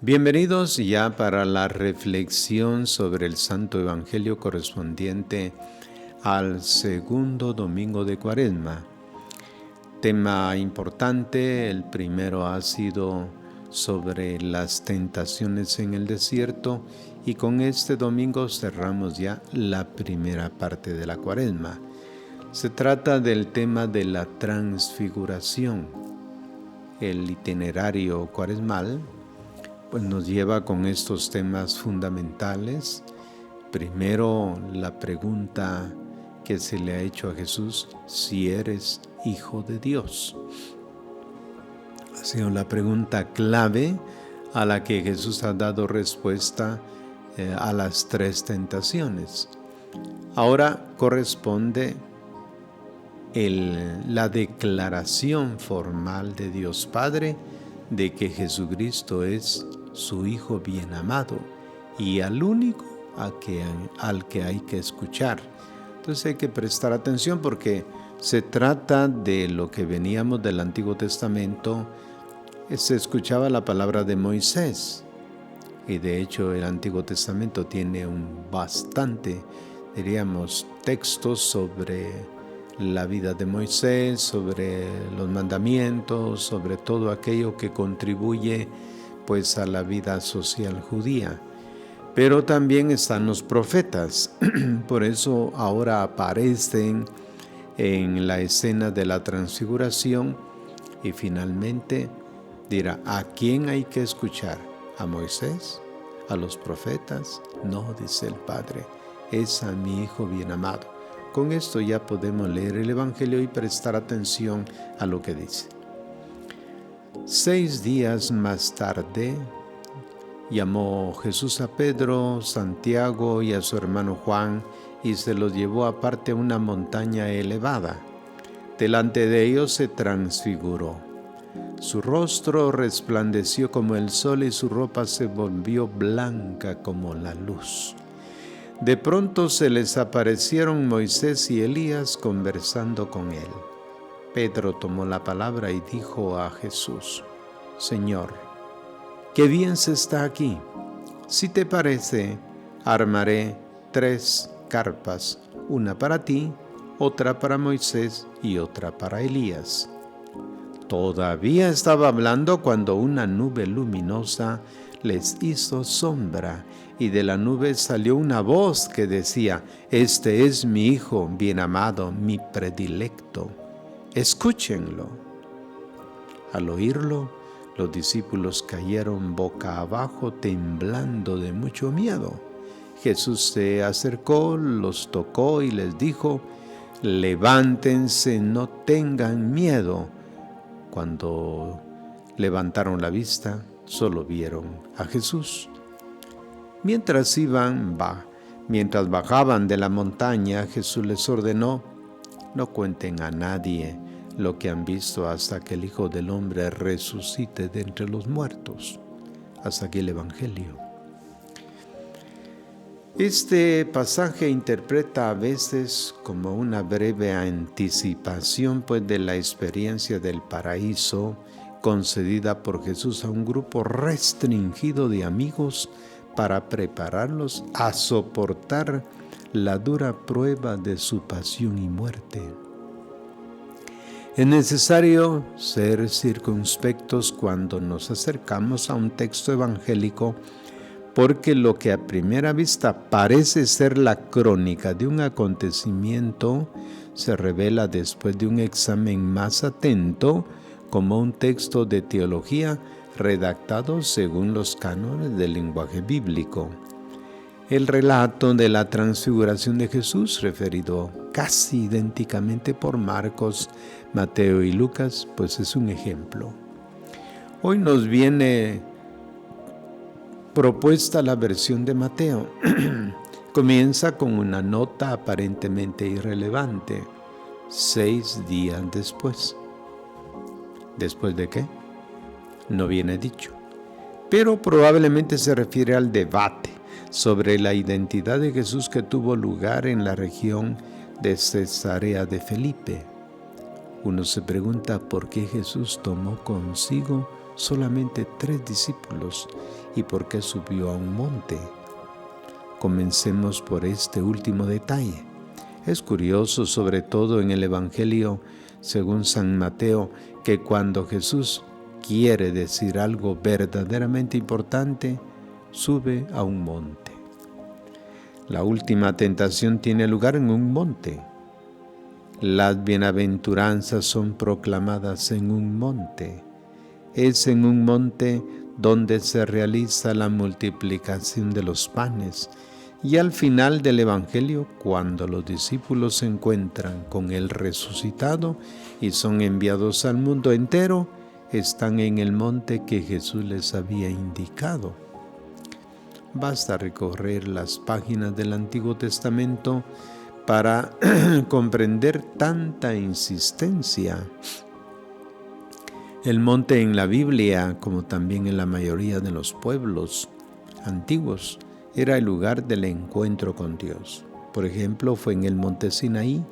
Bienvenidos ya para la reflexión sobre el Santo Evangelio correspondiente al segundo domingo de Cuaresma. Tema importante, el primero ha sido sobre las tentaciones en el desierto y con este domingo cerramos ya la primera parte de la Cuaresma. Se trata del tema de la transfiguración. El itinerario cuaresmal pues nos lleva con estos temas fundamentales. Primero, la pregunta que se le ha hecho a Jesús, si eres Hijo de Dios. Ha sido la pregunta clave a la que Jesús ha dado respuesta a las tres tentaciones. Ahora corresponde la declaración formal de Dios Padre de que Jesucristo es su Hijo bien amado y al único al que hay que escuchar. Entonces hay que prestar atención porque se trata de lo que veníamos del Antiguo Testamento. Se escuchaba la palabra de Moisés y de hecho el Antiguo Testamento tiene textos sobre la vida de Moisés, sobre los mandamientos, sobre todo aquello que contribuye pues a la vida social judía. Pero también están los profetas, por eso ahora aparecen en la escena de la transfiguración y finalmente dirá, ¿a quién hay que escuchar? ¿A Moisés? ¿A los profetas? No, dice el Padre, es a mi Hijo bien amado. Con esto ya podemos leer el Evangelio y prestar atención a lo que dice. 6 días más tarde, llamó Jesús a Pedro, Santiago y a su hermano Juan y se los llevó aparte a una montaña elevada. Delante de ellos se transfiguró. Su rostro resplandeció como el sol y su ropa se volvió blanca como la luz. De pronto se les aparecieron Moisés y Elías conversando con él. Pedro tomó la palabra y dijo a Jesús, Señor, qué bien se está aquí. Si te parece, armaré 3 carpas, una para ti, otra para Moisés y otra para Elías. Todavía estaba hablando cuando una nube luminosa les hizo sombra y de la nube salió una voz que decía, Este es mi Hijo bien amado, mi predilecto. Escúchenlo. Al oírlo, los discípulos cayeron boca abajo temblando de mucho miedo. Jesús se acercó, los tocó y les dijo, levántense, no tengan miedo. Cuando levantaron la vista, solo vieron a Jesús. Mientras bajaban de la montaña, Jesús les ordenó, no cuenten a nadie lo que han visto hasta que el Hijo del Hombre resucite de entre los muertos. Hasta aquí el Evangelio. Este pasaje interpreta a veces como una breve anticipación de la experiencia del paraíso concedida por Jesús a un grupo restringido de amigos para prepararlos a soportar la dura prueba de su pasión y muerte. Es necesario ser circunspectos cuando nos acercamos a un texto evangélico porque lo que a primera vista parece ser la crónica de un acontecimiento se revela después de un examen más atento como un texto de teología redactado según los cánones del lenguaje bíblico. El relato de la transfiguración de Jesús, referido casi idénticamente por Marcos, Mateo y Lucas, pues es un ejemplo. Hoy nos viene propuesta la versión de Mateo. Comienza con una nota aparentemente irrelevante. 6 días después. ¿Después de qué? No viene dicho. Pero probablemente se refiere al debate sobre la identidad de Jesús que tuvo lugar en la región de Cesarea de Felipe. Uno se pregunta por qué Jesús tomó consigo solamente 3 discípulos y por qué subió a un monte. Comencemos por este último detalle. Es curioso, sobre todo en el Evangelio según San Mateo, que cuando Jesús quiere decir algo verdaderamente importante, sube a un monte. La última tentación tiene lugar en un monte. Las bienaventuranzas son proclamadas en un monte. Es en un monte donde se realiza la multiplicación de los panes. Y al final del Evangelio, cuando los discípulos se encuentran con el resucitado y son enviados al mundo entero, están en el monte que Jesús les había indicado. Basta recorrer las páginas del Antiguo Testamento para comprender tanta insistencia. El monte en la Biblia, como también en la mayoría de los pueblos antiguos, era el lugar del encuentro con Dios. Por ejemplo, fue en el monte Sinaí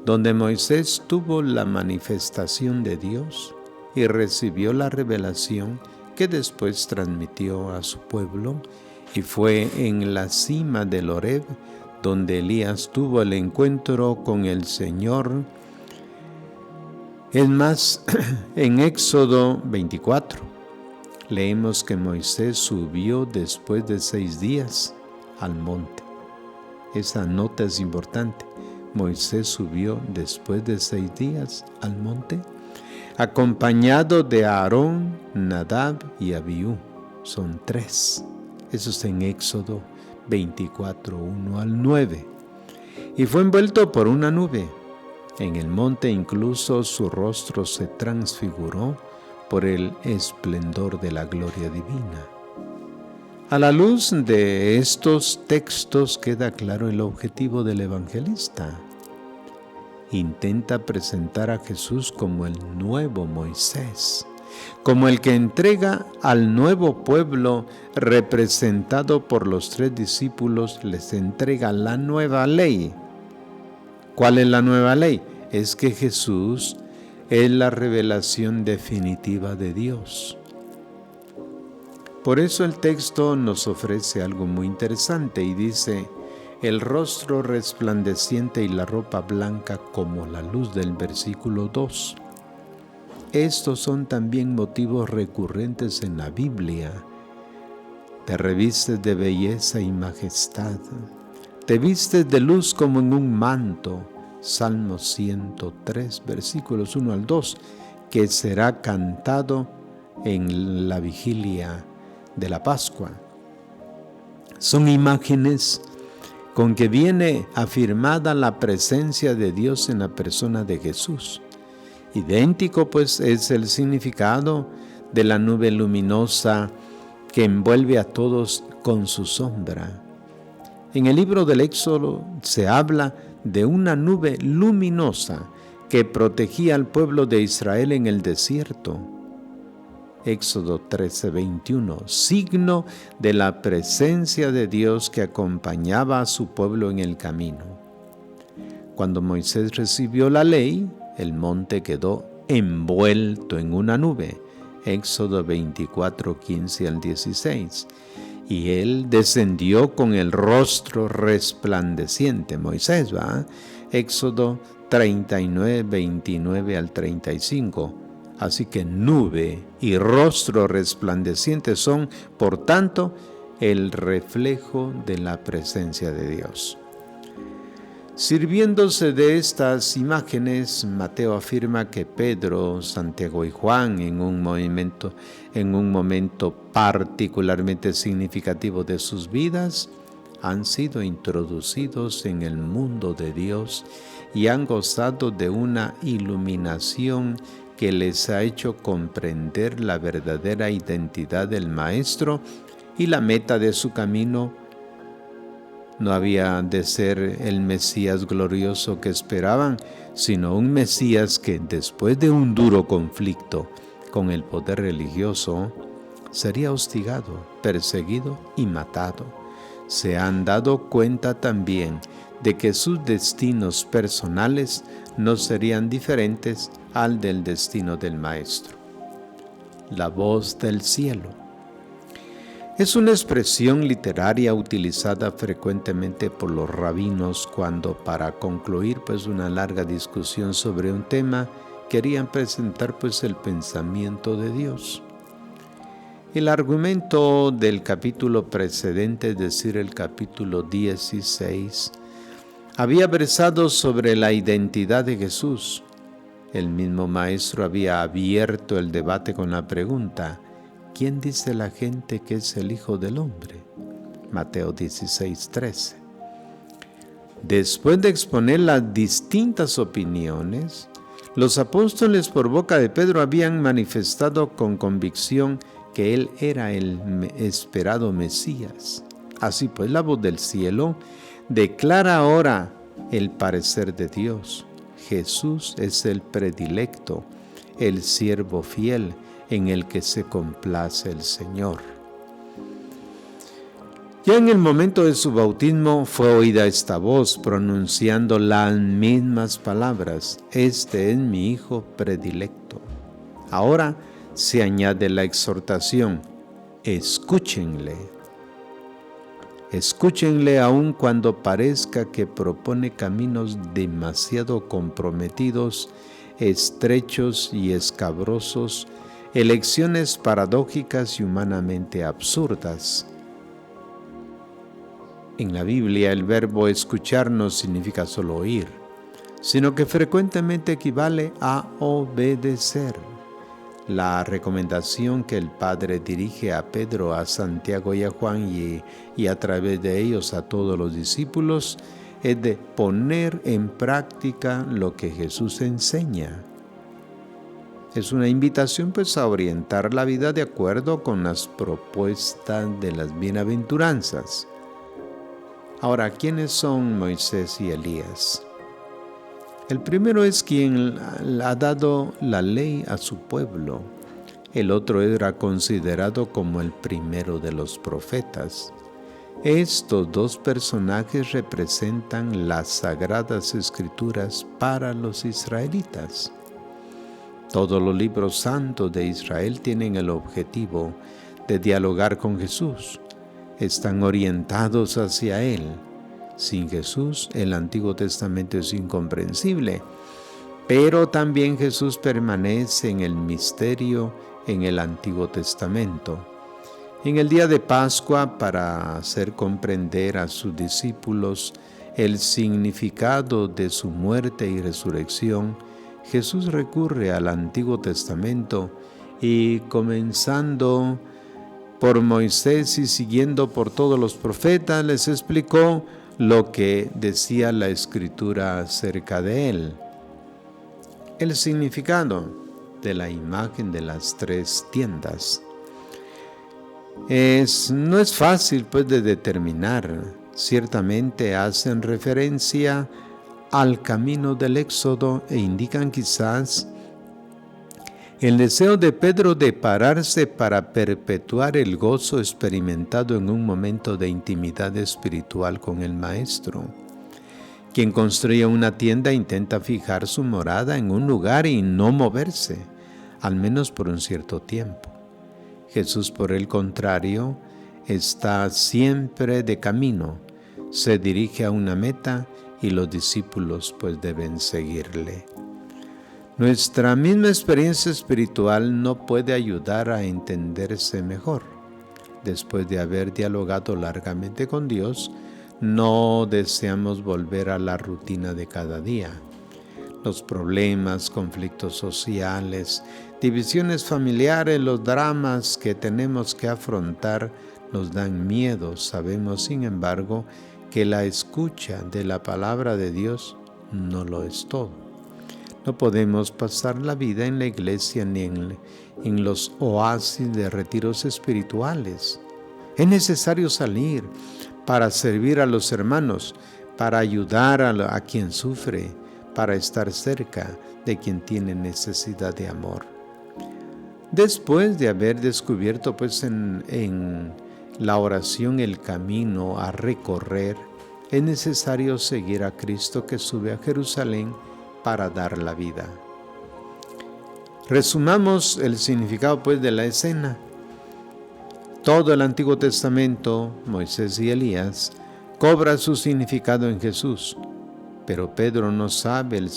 donde Moisés tuvo la manifestación de Dios y recibió la revelación que después transmitió a su pueblo, y fue en la cima del Horeb donde Elías tuvo el encuentro con el Señor. Es más, en Éxodo 24 leemos que Moisés subió después de 6 días al monte. Esa nota es importante. Moisés subió después de 6 días al monte, acompañado de Aarón, Nadab y Abiú. Son 3. Eso está en Éxodo 24, 1 al 9. Y fue envuelto por una nube. En el monte incluso su rostro se transfiguró por el esplendor de la gloria divina. A la luz de estos textos queda claro el objetivo del evangelista. Intenta presentar a Jesús como el nuevo Moisés, como el que entrega al nuevo pueblo representado por los 3 discípulos, les entrega la nueva ley. ¿Cuál es la nueva ley? Es que Jesús es la revelación definitiva de Dios. Por eso el texto nos ofrece algo muy interesante y dice: el rostro resplandeciente y la ropa blanca como la luz del versículo 2. Estos son también motivos recurrentes en la Biblia. Te revistes de belleza y majestad. Te vistes de luz como en un manto. Salmo 103, versículos 1 al 2, que será cantado en la vigilia de la Pascua. Son imágenes con que viene afirmada la presencia de Dios en la persona de Jesús. Idéntico, pues, es el significado de la nube luminosa que envuelve a todos con su sombra. En el libro del Éxodo se habla de una nube luminosa que protegía al pueblo de Israel en el desierto. Éxodo 13:21, signo de la presencia de Dios que acompañaba a su pueblo en el camino. Cuando Moisés recibió la ley, el monte quedó envuelto en una nube. Éxodo 24:15 al 16. Y él descendió con el rostro resplandeciente. Moisés, ¿va? Éxodo 39:29 al 35. Así que nube y rostro resplandeciente son, por tanto, el reflejo de la presencia de Dios. Sirviéndose de estas imágenes, Mateo afirma que Pedro, Santiago y Juan, en un momento particularmente significativo de sus vidas, han sido introducidos en el mundo de Dios y han gozado de una iluminación que les ha hecho comprender la verdadera identidad del Maestro, y la meta de su camino no había de ser el Mesías glorioso que esperaban, sino un Mesías que, después de un duro conflicto con el poder religioso, sería hostigado, perseguido y matado. Se han dado cuenta también de que sus destinos personales no serían diferentes al del destino del Maestro. la voz del cielo. Es una expresión literaria utilizada frecuentemente por los rabinos cuando, para concluir una larga discusión sobre un tema, querían presentar el pensamiento de Dios. El argumento del capítulo precedente, es decir, el capítulo 16, había versado sobre la identidad de Jesús. El mismo maestro había abierto el debate con la pregunta: ¿quién dice la gente que es el Hijo del Hombre? Mateo 16:13. Después de exponer las distintas opiniones, los apóstoles por boca de Pedro habían manifestado con convicción que él era el esperado Mesías. Así pues, la voz del cielo declara ahora el parecer de Dios. Jesús es el predilecto, el siervo fiel en el que se complace el Señor. Ya en el momento de su bautismo fue oída esta voz pronunciando las mismas palabras: este es mi Hijo predilecto. Ahora se añade la exhortación: escúchenle. Escúchenle aun cuando parezca que propone caminos demasiado comprometidos, estrechos y escabrosos, elecciones paradójicas y humanamente absurdas. En la Biblia el verbo escuchar no significa solo oír, sino que frecuentemente equivale a obedecer. La recomendación que el Padre dirige a Pedro, a Santiago y a Juan y a través de ellos a todos los discípulos es de poner en práctica lo que Jesús enseña. Es una invitación a orientar la vida de acuerdo con las propuestas de las bienaventuranzas. Ahora, ¿quiénes son Moisés y Elías? El primero es quien ha dado la ley a su pueblo. El otro era considerado como el primero de los profetas. Estos dos personajes representan las sagradas escrituras para los israelitas. Todos los libros santos de Israel tienen el objetivo de dialogar con Jesús. Están orientados hacia Él. Sin Jesús, el Antiguo Testamento es incomprensible, pero también Jesús permanece en el misterio en el Antiguo Testamento. En el día de Pascua, para hacer comprender a sus discípulos el significado de su muerte y resurrección, Jesús recurre al Antiguo Testamento y, comenzando por Moisés y siguiendo por todos los profetas, les explicó lo que decía la Escritura acerca de él. El significado de la imagen de las tres tiendas no es fácil de determinar. Ciertamente hacen referencia al camino del Éxodo e indican quizás el deseo de Pedro de pararse para perpetuar el gozo experimentado en un momento de intimidad espiritual con el Maestro. Quien construye una tienda intenta fijar su morada en un lugar y no moverse, al menos por un cierto tiempo. Jesús, por el contrario, está siempre de camino, se dirige a una meta y los discípulos deben seguirle. Nuestra misma experiencia espiritual no puede ayudar a entenderse mejor. Después de haber dialogado largamente con Dios, no deseamos volver a la rutina de cada día. Los problemas, conflictos sociales, divisiones familiares, los dramas que tenemos que afrontar nos dan miedo. Sabemos, sin embargo, que la escucha de la palabra de Dios no lo es todo. No podemos pasar la vida en la iglesia ni en los oasis de retiros espirituales. Es necesario salir para servir a los hermanos, para ayudar a quien sufre, para estar cerca de quien tiene necesidad de amor. Después de haber descubierto en la oración el camino a recorrer, es necesario seguir a Cristo que sube a Jerusalén para dar la vida. Resumamos el significado pues de la escena. Todo el Antiguo Testamento, Moisés y Elías, cobra su significado en Jesús. Pero Pedro no sabe el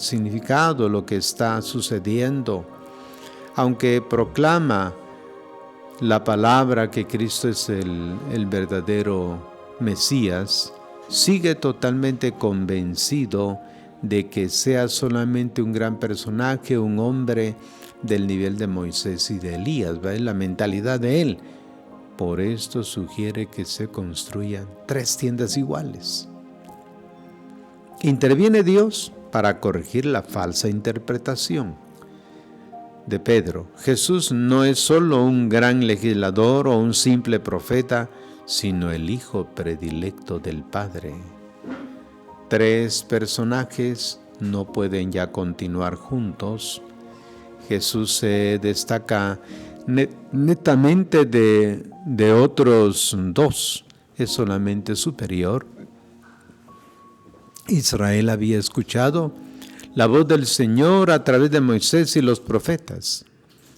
significado, lo que está sucediendo. Aunque proclama la palabra que Cristo es el verdadero Mesías, sigue totalmente convencido de que sea solamente un gran personaje, un hombre del nivel de Moisés y de Elías, ¿va? Es la mentalidad de él. Por esto sugiere que se construyan 3 tiendas iguales. Interviene Dios para corregir la falsa interpretación de Pedro. Jesús no es solo un gran legislador o un simple profeta, sino el Hijo predilecto del Padre. 3 personajes no pueden ya continuar juntos. Jesús se destaca netamente de otros 2, es solamente superior. Israel había escuchado la voz del Señor a través de Moisés y los profetas.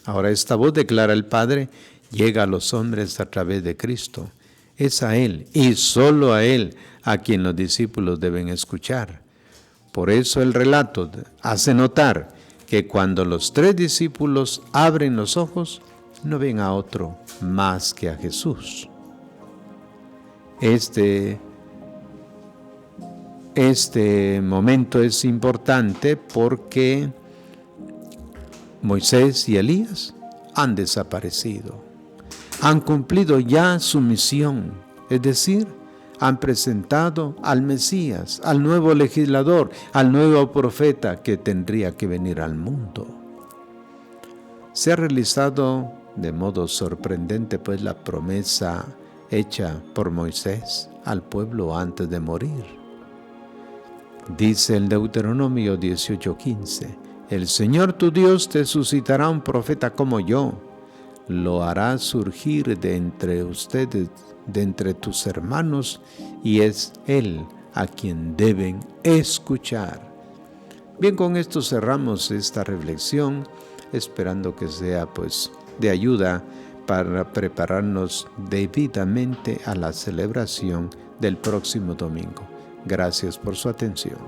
Ahora esta voz, declara el Padre, llega a los hombres a través de Cristo. Es a Él y solo a Él a quien los discípulos deben escuchar. Por eso el relato hace notar que cuando los 3 discípulos abren los ojos, no ven a otro más que a Jesús. Este momento es importante porque Moisés y Elías han desaparecido. Han cumplido ya su misión, es decir, han presentado al Mesías, al nuevo legislador, al nuevo profeta que tendría que venir al mundo. Se ha realizado de modo sorprendente pues la promesa hecha por Moisés al pueblo antes de morir. Dice el Deuteronomio 18:15, el Señor tu Dios te suscitará un profeta como yo, lo hará surgir de entre ustedes, de entre tus hermanos, y es Él a quien deben escuchar. Bien, con esto cerramos esta reflexión, esperando que sea pues de ayuda para prepararnos debidamente a la celebración del próximo domingo. Gracias por su atención.